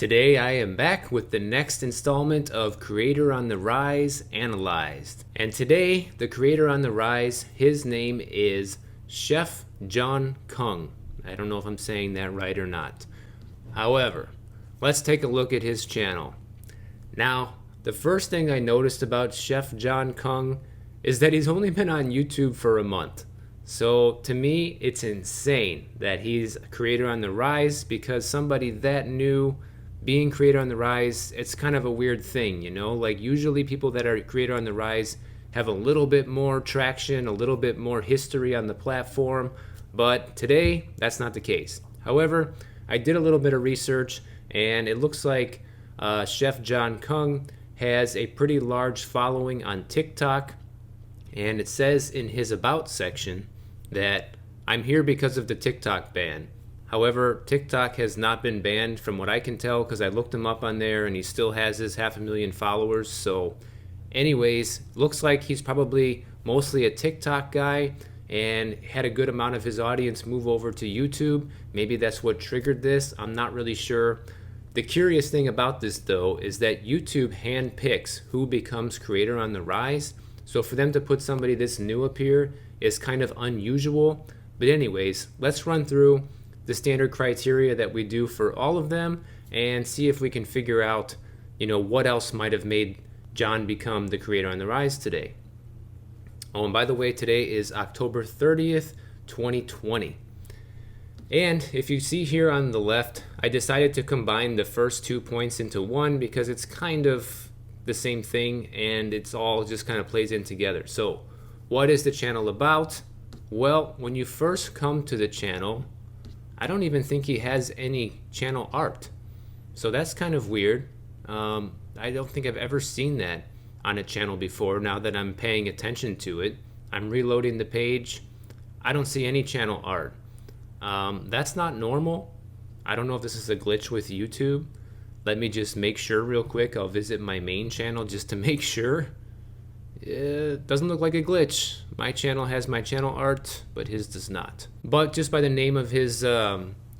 Today I am back with the next installment of Creator on the Rise Analyzed. And today, the creator on the rise, his name is Chef Jon Kung. I don't know if I'm saying that right or not. However, let's take a look at his channel. Now, the first thing I noticed about Chef Jon Kung is that he's only been on YouTube for a month. So to me, it's insane that he's a creator on the rise, because somebody that new being creator on the rise, it's kind of a weird thing, you know? Like, usually people that are creator on the rise have a little bit more traction, a little bit more history on the platform, but today that's not the case. However, I did a little bit of research, and it looks like Chef Jon Kung has a pretty large following on TikTok, and it says in his about section that I'm here because of the TikTok ban. However, TikTok has not been banned from what I can tell, because I looked him up on there and he still has his 500,000 followers. So anyways, looks like he's probably mostly a TikTok guy and had a good amount of his audience move over to YouTube. Maybe that's what triggered this. I'm not really sure. The curious thing about this, though, is that YouTube handpicks who becomes creator on the rise. So for them to put somebody this new up here is kind of unusual. But anyways, let's run through the standard criteria that we do for all of them and see if we can figure out, what else might have made John become the creator on the rise today. Oh, and by the way, today is October 30th, 2020. And if you see here on the left, I decided to combine the first 2 points into one because it's kind of the same thing and it's all just kind of plays in together. So what is the channel about? Well, when you first come to the channel, I don't even think he has any channel art. So that's kind of weird. I don't think I've ever seen that on a channel before. Now that I'm paying attention to it, I'm reloading the page. I don't see any channel art. That's not normal. I don't know if this is a glitch with YouTube. Let me just make sure real quick. I'll visit my main channel just to make sure. It doesn't look like a glitch. My channel has my channel art, but his does not. But just by the name of his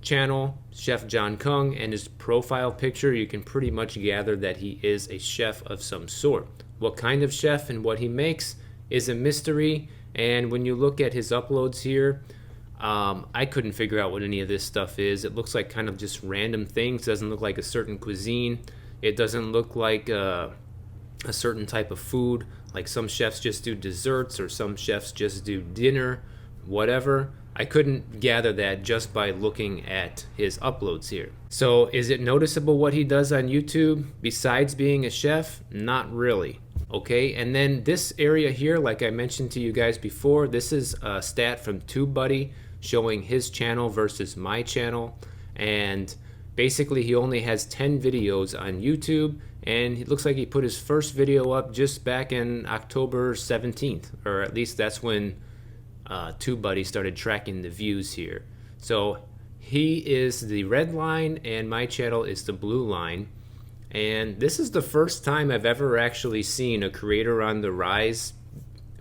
channel, Chef Jon Kung, and his profile picture, you can pretty much gather that he is a chef of some sort. What kind of chef and what he makes is a mystery, and when you look at his uploads here, I couldn't figure out what any of this stuff is. It looks like kind of just random things. It doesn't look like a certain cuisine. It doesn't look like a certain type of food. Like some chefs just do desserts or some chefs just do dinner, whatever. I couldn't gather that just by looking at his uploads here. So is it noticeable what he does on YouTube besides being a chef? Not really. Okay, and then this area here, like I mentioned to you guys before, this is a stat from TubeBuddy showing his channel versus my channel. And basically he only has 10 videos on YouTube, and it looks like he put his first video up just back in October 17th, or at least that's when TubeBuddy started tracking the views here. So he is the red line and my channel is the blue line. And this is the first time I've ever actually seen a creator on the rise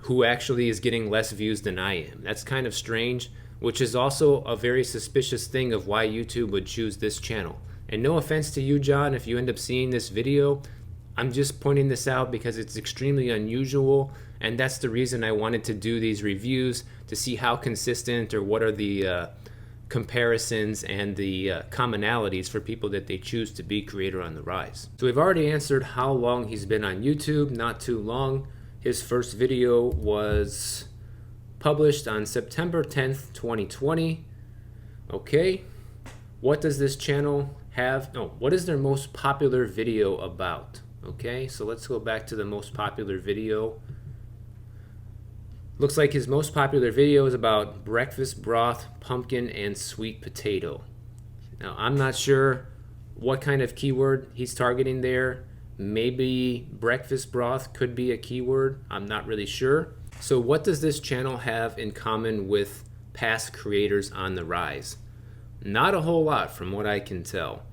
who actually is getting less views than I am. That's kind of strange, which is also a very suspicious thing of why YouTube would choose this channel. And no offense to you, John, if you end up seeing this video, I'm just pointing this out because it's extremely unusual, and that's the reason I wanted to do these reviews, to see how consistent or what are the comparisons and the commonalities for people that they choose to be creator on the rise. So we've already answered how long he's been on YouTube. Not too long. His first video was published on September 10th, 2020. Okay, what does this channel have? No, what is their most popular video about? Okay, so let's go back to the most popular video. Looks like his most popular video is about breakfast broth, pumpkin, and sweet potato. Now, I'm not sure what kind of keyword he's targeting there. Maybe breakfast broth could be a keyword. I'm not really sure. So what does this channel have in common with past creators on the rise? Not a whole lot from what I can tell.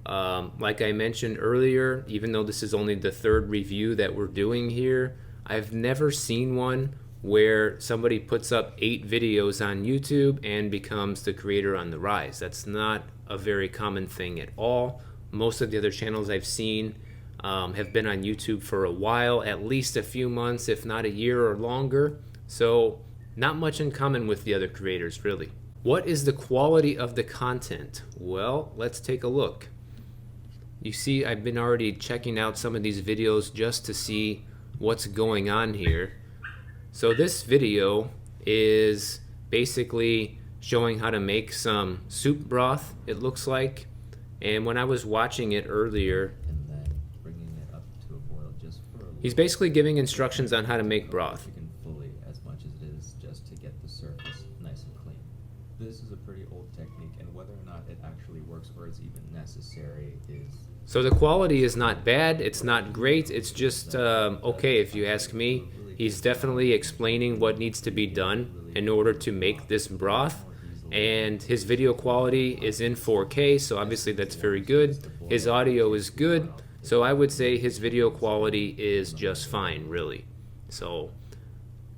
Like I mentioned earlier, even though this is only the third review that we're doing here, I've never seen one where somebody puts up 8 videos on YouTube and becomes the creator on the rise. That's not a very common thing at all. Most of the other channels I've seen have been on YouTube for a while, at least a few months, if not a year or longer. So not much in common with the other creators, really. What is the quality of the content? Well, let's take a look. You see, I've been already checking out some of these videos just to see what's going on here. So this video is basically showing how to make some soup broth, it looks like. And when I was watching it earlier, And then bringing it up to a boil just for a little. he's basically giving instructions on how to make broth. Chicken fully as much as it is just to get the surface nice and clean. This is a pretty old technique, and whether or not it actually works or it's even necessary is... So the quality is not bad, it's not great, it's just okay if you ask me. He's definitely explaining what needs to be done in order to make this broth. And his video quality is in 4K, so obviously that's very good. His audio is good, so I would say his video quality is just fine, really. So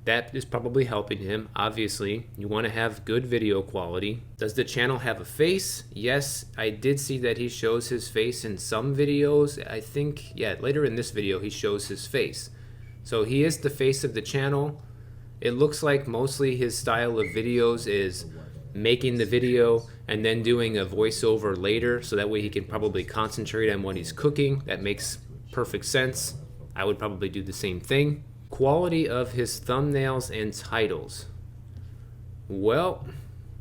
that is probably helping him. Obviously, you want to have good video quality. Does the channel have a face? Yes, I did see that he shows his face in some videos. I think, yeah, later in this video he shows his face. So he is the face of the channel. It looks like mostly his style of videos is making the video and then doing a voiceover later, so that way he can probably concentrate on what he's cooking. That makes perfect sense. I would probably do the same thing. Quality of his thumbnails and titles. Well,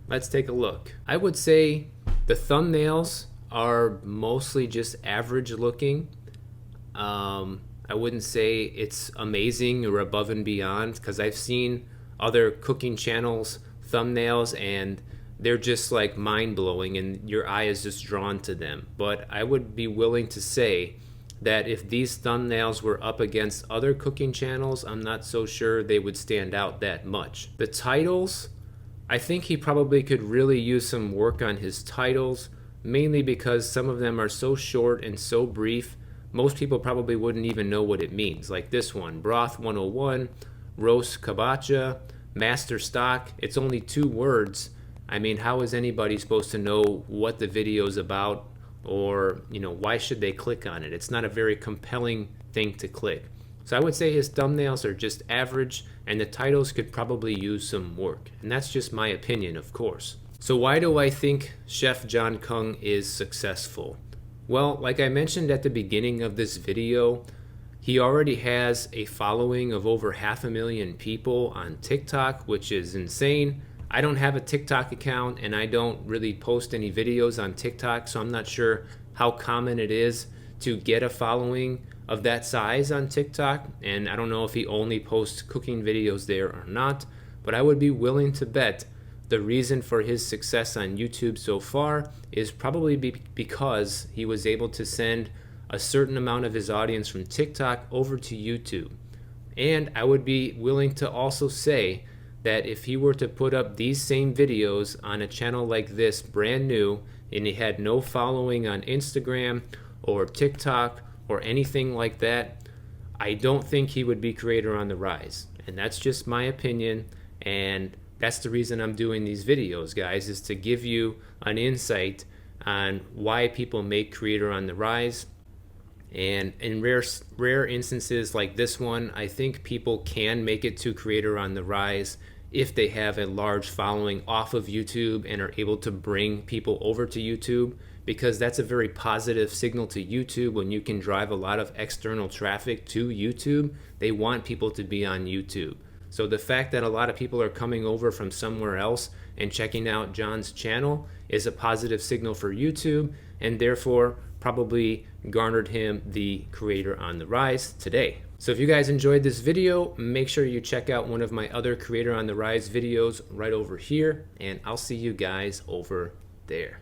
let's take a look. I would say the thumbnails are mostly just average looking. I wouldn't say it's amazing or above and beyond, because I've seen other cooking channels thumbnails and they're just like mind-blowing and your eye is just drawn to them. But I would be willing to say that if these thumbnails were up against other cooking channels, I'm not so sure they would stand out that much. The titles, I think he probably could really use some work on his titles, mainly because some of them are so short and so brief, most people probably wouldn't even know what it means. Like this one, Broth 101, Roast Kabacha, Master Stock. It's only 2 words. I mean, how is anybody supposed to know what the video is about, or, you know, why should they click on it? It's not a very compelling thing to click. So I would say his thumbnails are just average, and the titles could probably use some work. And that's just my opinion, of course. So why do I think Chef Jon Kung is successful? Well, like I mentioned at the beginning of this video, he already has a following of over 500,000 people on TikTok, which is insane. I don't have a TikTok account and I don't really post any videos on TikTok, so I'm not sure how common it is to get a following of that size on TikTok. And I don't know if he only posts cooking videos there or not, but I would be willing to bet the reason for his success on YouTube so far is probably because he was able to send a certain amount of his audience from TikTok over to YouTube. And I would be willing to also say that if he were to put up these same videos on a channel like this, brand new, and he had no following on Instagram or TikTok or anything like that, I don't think he would be creator on the rise. And that's just my opinion, and that's the reason I'm doing these videos, guys, is to give you an insight on why people make creator on the rise. And in rare instances like this one, I think people can make it to creator on the rise if they have a large following off of YouTube and are able to bring people over to YouTube, because that's a very positive signal to YouTube. When you can drive a lot of external traffic to YouTube, they want people to be on YouTube. So the fact that a lot of people are coming over from somewhere else and checking out Jon's channel is a positive signal for YouTube, and therefore probably garnered him the creator on the rise today. So if you guys enjoyed this video, make sure you check out one of my other creator on the rise videos right over here, and I'll see you guys over there.